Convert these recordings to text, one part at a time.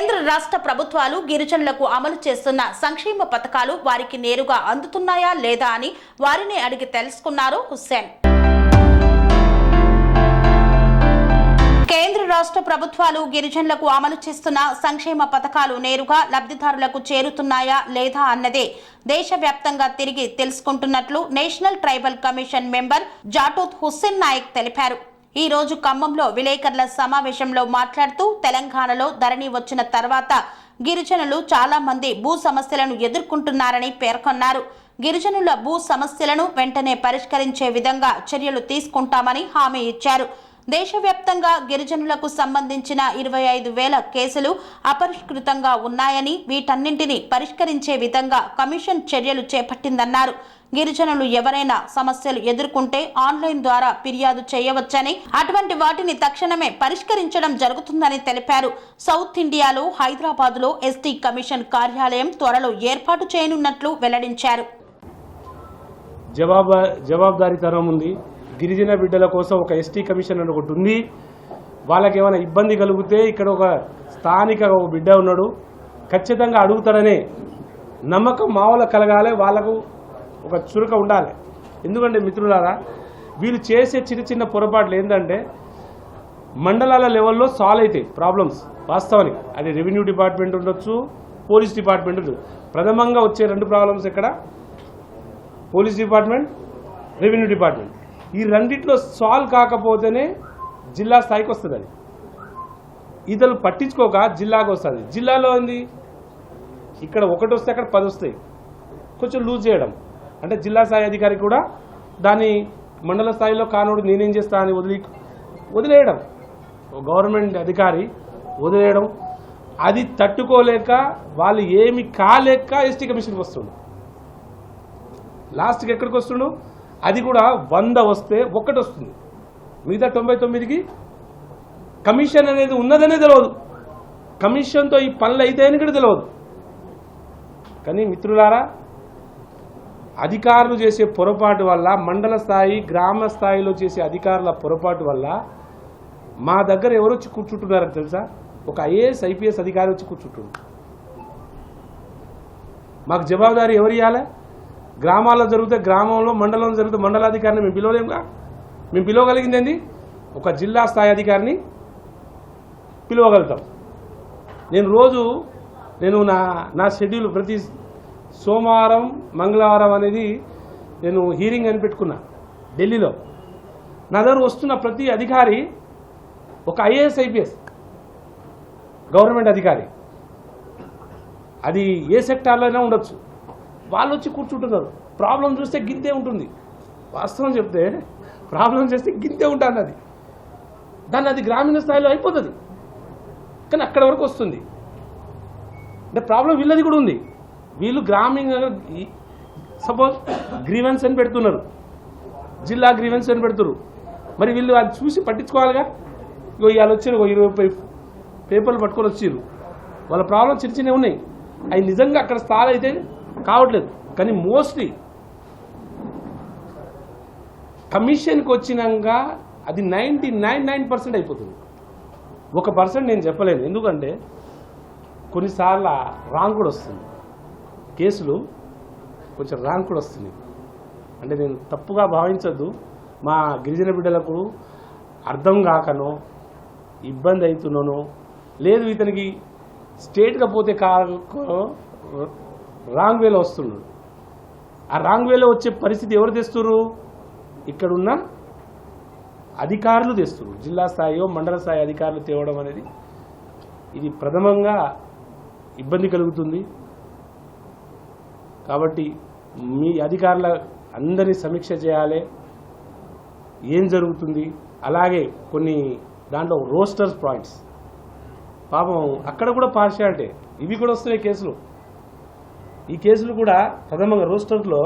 కేంద్ర రాష్ట్ర ప్రభుత్వాలు గిరిజనులకు అమలు చేస్తున్న సంక్షేమ పథకాలు వారికి నేరుగా అందుతున్నాయా లేదా అని వారిని అడిగి తెలుసుకున్నారు హుస్సేన్. కేంద్ర రాష్ట్ర ప్రభుత్వాలు గిరిజనులకు అమలు చేస్తున్న సంక్షేమ పథకాలు నేరుగా లబ్ధిదారులకు చేరుతున్నాయా లేదా అన్నదే దేశవ్యాప్తంగా తిరిగి తెలుసుకుంటున్నట్లు national tribal commission member Jatoth Hussain Naik తెలిపారు. ఈ రోజు ఖమ్మంలో విలేకరుల సమావేశంలో మాట్లాడుతూ తెలంగాణలో ధరణి వచ్చిన తర్వాత గిరిజనులు చాలా మంది భూ సమస్యలను ఎదుర్కొంటున్నారని పేర్కొన్నారు. గిరిజనుల భూ సమస్యలను వెంటనే పరిష్కరించే విధంగా చర్యలు తీసుకుంటామని హామీ ఇచ్చారు. దేశవ్యాప్తంగా గిరిజనులకు సంబంధించిన 25,000 కేసులు అపరిష్కృతంగా ఉన్నాయని వీటన్నింటినీ పరిష్కరించే విధంగా కమిషన్ చర్యలు చేపట్టిందన్నారు. గిరిజనులు ఎవరైనా సమస్యలు ఎదుర్కొంటే ఆన్లైన్ ద్వారా ఫిర్యాదు చేయవచ్చని, అటువంటి వాటిని తక్షణమే పరిష్కరించడం జరుగుతుందని తెలిపారు. సౌత్ ఇండియాలో హైదరాబాద్లో ఎస్టీ కమిషన్ కార్యాలయం త్వరలో ఏర్పాటు చేయనున్నట్లు వెల్లడించారు. జవాబుదారీతనం ఉంది. గిరిజన బిడ్డల కోసం ఒక ఎస్టీ కమిషన్ అని ఒకటి ఉంది. వాళ్ళకి ఏమైనా ఇబ్బంది కలిగితే ఇక్కడ ఒక స్థానిక ఒక బిడ్డ ఉన్నాడు, ఖచ్చితంగా అడుగుతాడనే నమ్మకం మామూలు కలగాలి, వాళ్ళకు ఒక చురుక ఉండాలి. ఎందుకంటే మిత్రులారా, వీళ్ళు చేసే చిన్న చిన్న పొరపాట్లు ఏంటంటే మండలాల లెవెల్లో సాల్వ్ అవుతాయి ప్రాబ్లమ్స్. వాస్తవానికి అది రెవెన్యూ డిపార్ట్మెంట్ ఉండొచ్చు, పోలీస్ డిపార్ట్మెంట్ ఉండొచ్చు. ప్రథమంగా వచ్చే 2 ప్రాబ్లమ్స్ ఎక్కడ? Police department, revenue department. ఈ రెండిట్లో సాల్వ్ కాకపోతేనే జిల్లా స్థాయికి వస్తుంది. అది ఇతరులు పట్టించుకోక జిల్లాకు వస్తుంది. జిల్లాలో ఉంది ఇక్కడ 1 వస్తే అక్కడ 10 వస్తాయి. కొంచెం లూజ్ చేయడం అంటే జిల్లా స్థాయి అధికారి కూడా దాన్ని మండల స్థాయిలో కానోడు నేనేం చేస్తా అని వదిలేయడం, గవర్నమెంట్ అధికారి వదిలేయడం. అది తట్టుకోలేక వాళ్ళు ఏమి కాలేక ఎస్టీ కమిషన్కి వస్తుండు. లాస్ట్కి ఎక్కడికి వస్తుండు? అది కూడా 100 వస్తే 1 వస్తుంది. మిగతా 99కి కమిషన్ అనేది ఉన్నదనే తెలియదు. కమిషన్తో ఈ పనులు అయితాయని కూడా తెలియదు. కానీ మిత్రులారా, అధికారులు చేసే పొరపాటు వల్ల, మండల స్థాయి గ్రామ స్థాయిలో చేసే అధికారుల పొరపాటు వల్ల మా దగ్గర ఎవరు వచ్చి కూర్చుంటున్నారని తెలుసా? ఒక ఐఏఎస్ ఐపీఎస్ అధికారి వచ్చి కూర్చుంటున్నారు. మాకు జవాబుదారీ ఎవరు ఇవ్వాలి? గ్రామాల్లో జరిగితే గ్రామంలో, మండలంలో జరిగితే మండలాధికారిని మేము పిలవలేముగా. మేము పిలవగలిగింది ఏంది? ఒక జిల్లా స్థాయి అధికారిని పిలవగలుగుతాం. నేను నా షెడ్యూల్ ప్రతి సోమవారం మంగళవారం అనేది నేను హీరింగ్ అని పెట్టుకున్నా ఢిల్లీలో. నా దగ్గర వస్తున్న ప్రతి అధికారి ఒక ఐఏఎస్ ఐపీఎస్ గవర్నమెంట్ అధికారి, అది ఏ సెక్టార్లో అయినా ఉండొచ్చు. వాళ్ళు వచ్చి కూర్చుంటున్నారు. ప్రాబ్లం చూస్తే గింతే ఉంటుంది. వాస్తవం చెప్తే ప్రాబ్లం చేస్తే గింతే ఉంటుంది. అది గ్రామీణ స్థాయిలో అయిపోతుంది, కానీ అక్కడ వరకు వస్తుంది. అంటే ప్రాబ్లం వీళ్ళది కూడా ఉంది. వీళ్ళు గ్రామీణ సపోజ్ గ్రీవెన్స్ అని పెడుతున్నారు, జిల్లా గ్రీవెన్స్ అని పెడుతున్నారు. మరి వీళ్ళు అది చూసి పట్టించుకోవాలిగా. ఇవాళ వచ్చారు 20 పేపర్లు పట్టుకొని వచ్చారు. వాళ్ళ ప్రాబ్లం చిన్న చిన్నవి ఉన్నాయి. అవి నిజంగా అక్కడ స్థాయి అయితే కావట్లేదు. కానీ మోస్ట్లీ కమిషన్కి వచ్చినాక అది 99% అయిపోతుంది. 1% నేను చెప్పలేను. ఎందుకంటే కొన్నిసార్లు రాంగ్ కూడా వస్తుంది. కేసులు కొంచెం రాంగ్ కూడా వస్తుంది. అంటే నేను తప్పుగా భావించద్దు. మా గిరిజన బిడ్డలకు అర్థం కాకనో, ఇబ్బంది అవుతున్నానో, లేదు ఇతనికి స్టేట్గా పోతే రాంగ్ వేలో వస్తున్నాడు. ఆ రాంగ్ వేలో వచ్చే పరిస్థితి ఎవరు తెస్తున్నారు? ఇక్కడున్న అధికారులు తెస్తున్నారు. జిల్లా స్థాయిలో, మండల స్థాయి అధికారులు తేవడం అనేది ఇది ప్రథమంగా ఇబ్బంది కలుగుతుంది. కాబట్టి మీ అధికారుల అందరినీ సమీక్ష చేయాలి, ఏం జరుగుతుంది. అలాగే కొన్ని దాంట్లో రోస్టర్స్ పాయింట్స్, పాపం అక్కడ కూడా పార్షియాలిటీ, ఇవి కూడా వస్తున్నాయి కేసులు. ఈ కేసులు కూడా ప్రథమంగా రోస్టర్లో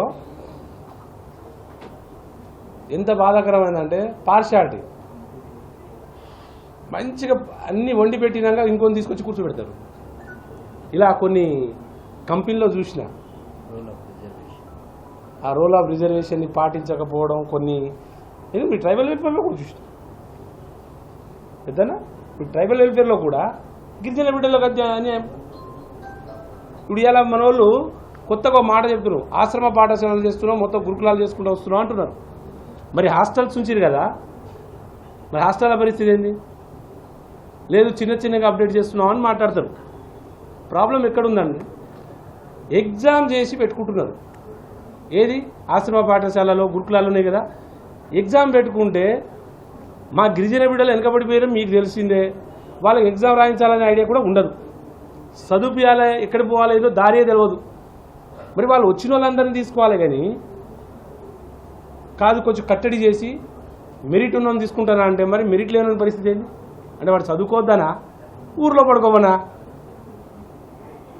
ఎంత బాధాకరమైందంటే పార్షియాలిటీ. మంచిగా అన్ని వండి పెట్టినాక ఇంకొని తీసుకొచ్చి కూర్చోబెడతారు. ఇలా కొన్ని కంపెనీలో చూసిన ఆ రోల్ ఆఫ్ రిజర్వేషన్ని పాటించకపోవడం కొన్ని. నేను మీ ట్రైబల్ వెల్ఫేర్లో కూడా చూసిన పెద్దనా, మీ ట్రైబల్ వెల్ఫేర్లో కూడా గిరిజన బిడ్డలకు అన్యాయం. ఇప్పుడు ఇలా మన వాళ్ళు కొత్తగా మాట చెప్తున్నారు, ఆశ్రమ పాఠశాలలు చేస్తున్నాం, మొత్తం గురుకులాలు చేసుకుంటూ వస్తున్నాం అంటున్నారు. మరి హాస్టల్స్ ఉంచిరు కదా, మరి హాస్టల్ పరిస్థితి ఏంది? లేదు చిన్న చిన్నగా అప్డేట్ చేస్తున్నాం అని మాట్లాడతారు. ప్రాబ్లం ఎక్కడుందండి? ఎగ్జామ్ చేసి పెట్టుకుంటున్నారు. ఏది ఆశ్రమ పాఠశాలలో గురుకులాలు ఉన్నాయి కదా, ఎగ్జామ్ పెట్టుకుంటే మా గిరిజన బిడ్డలు వెనకబడిపోయారో మీకు తెలిసిందే. వాళ్ళకి ఎగ్జామ్ రాయించాలనే ఐడియా కూడా ఉండదు. చదువుపియాలి, ఎక్కడ పోవాలి ఏదో దారియే తెలియదు. మరి వాళ్ళు వచ్చిన వాళ్ళందరినీ తీసుకోవాలి కానీ కాదు కొంచెం కట్టడి చేసి మెరిట్ ఉన్నోని తీసుకుంటారా అంటే మరి మెరిట్ లేని పరిస్థితి ఏంది? అంటే వాడు చదువుకోవద్దనా, ఊర్లో పడుకోవనా?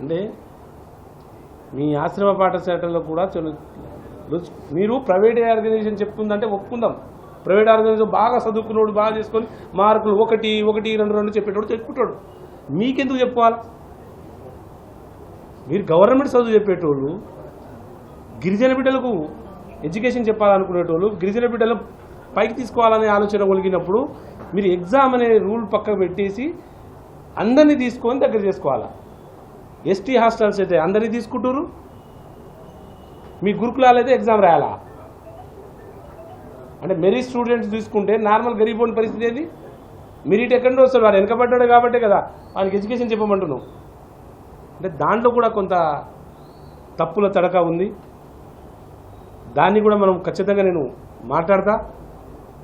అంటే మీ ఆశ్రమ పాఠశాలలో కూడా మీరు ప్రైవేట్ ఆర్గనైజేషన్ చెప్తుందంటే ఒప్పుకుందాం. ప్రైవేట్ ఆర్గనైజేషన్ బాగా చదువుకున్నాడు, బాగా చేసుకొని మార్కులు 1, 1, 2, 2 చెప్పేటోడు చెప్పుకుంటాడు. మీకెందుకు చెప్పుకోవాలి? మీరు గవర్నమెంట్ చదువు చెప్పేటోళ్ళు, గిరిజన బిడ్డలకు ఎడ్యుకేషన్ చెప్పాలనుకునేటోళ్ళు, గిరిజన బిడ్డలు పైకి తీసుకోవాలనే ఆలోచన కలిగినప్పుడు మీరు ఎగ్జామ్ అనే రూల్ పక్కకు పెట్టేసి అందరినీ తీసుకొని దగ్గర చేసుకోవాలా. ఎస్టీ హాస్టల్స్ అయితే అందరినీ తీసుకుంటారు, మీ గురుకులాలు అయితే ఎగ్జామ్ రాయాలా? అంటే మెరిట్ స్టూడెంట్స్ తీసుకుంటే నార్మల్ గరీబోని పరిస్థితి ఏది? మెరిట్ ఎక్కడో వస్తారు, వాడు వెనకబడ్డాడు కాబట్టే కదా వాళ్ళకి ఎడ్యుకేషన్ చెప్పమంటున్నాం. అంటే దాంట్లో కూడా కొంత తప్పుల తడక ఉంది. దాన్ని కూడా మనం ఖచ్చితంగా నేను మాట్లాడతా,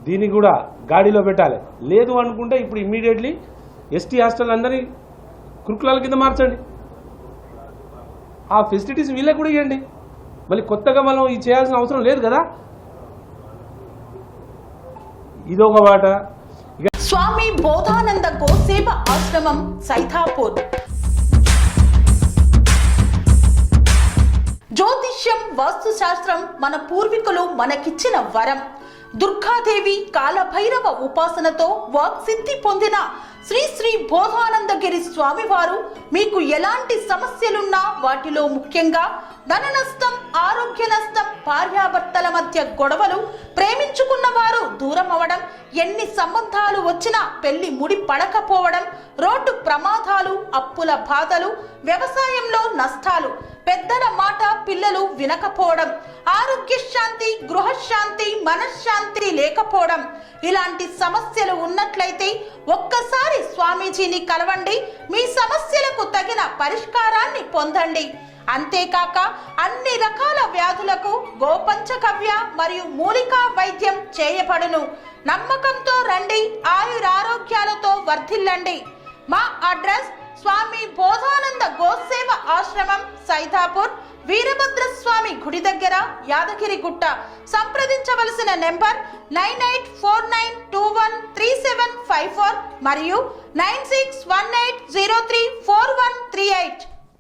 దీన్ని కూడా గాడిలో పెట్టాలి. లేదు అనుకుంటే ఇప్పుడు ఇమ్మీడియట్లీ ఎస్టీ హాస్టల్ అందరినీ గురుకులాల కింద మార్చండి, ఆ ఫెసిలిటీస్ వీళ్ళకి కూడా ఇవ్వండి. మళ్ళీ కొత్తగా మనం ఇది చేయాల్సిన అవసరం లేదు కదా. ఇదొక మాట. స్వామి బోధానంద గోసేవ ఆశ్రమం సైథాపూర్. జ్యోతిష్యం, వాస్తుశాస్త్రం మన పూర్వీకులు మనకిచ్చిన వరం. దుర్గాదేవి, కాలభైరవ ఉపాసనతో వాక్సిద్ధి పొందిన శ్రీ శ్రీ బోధానందగిరి స్వామివారు మీకు ఎలాంటి సమస్యలున్నా, వాటిలో ముఖ్యంగా ధన నష్టం, ఆరోగ్య నష్టం, భార్యాభర్తల మధ్య గొడవలు, ప్రేమించుకున్న వారు దూరం అవడం, ఎన్ని సంబంధాలు వచ్చినా పెళ్లి ముడి పడకపోవడం, రోడ్డు ప్రమాదాలు, అప్పుల బాధలు, వ్యవసాయంలో నష్టాలు, పెద్దల మాట పిల్లలు వినకపోవడం, ఆరోగ్య శాంతి, గృహశాంతి, మనశ్శాంతి లేకపోవడం, ఇలాంటి సమస్యలు ఉన్నట్లయితే ఒక్కసారి స్వామీజీని కలవండి. మీ సమస్యలకు తగిన పరిష్కారాన్ని పొందండి. అంతేకాక అన్ని రకాల వ్యాధులకు గోపంచకవ్య మరియు మూలికా వైద్యం చేయబడును. నమ్మకంతో రండి, ఆయురారోగ్యాలతో వర్ధిల్లండి. మా అడ్రస్ స్వామి బోధానంద గోసేవ ఆశ్రమం, సైథాపూర్, వీరభద్రస్వామి గుడి దగ్గర, యాదగిరిగుట్ట. సంప్రదించవలసిన నెంబర్ 9849213754 మరియు 9618034138.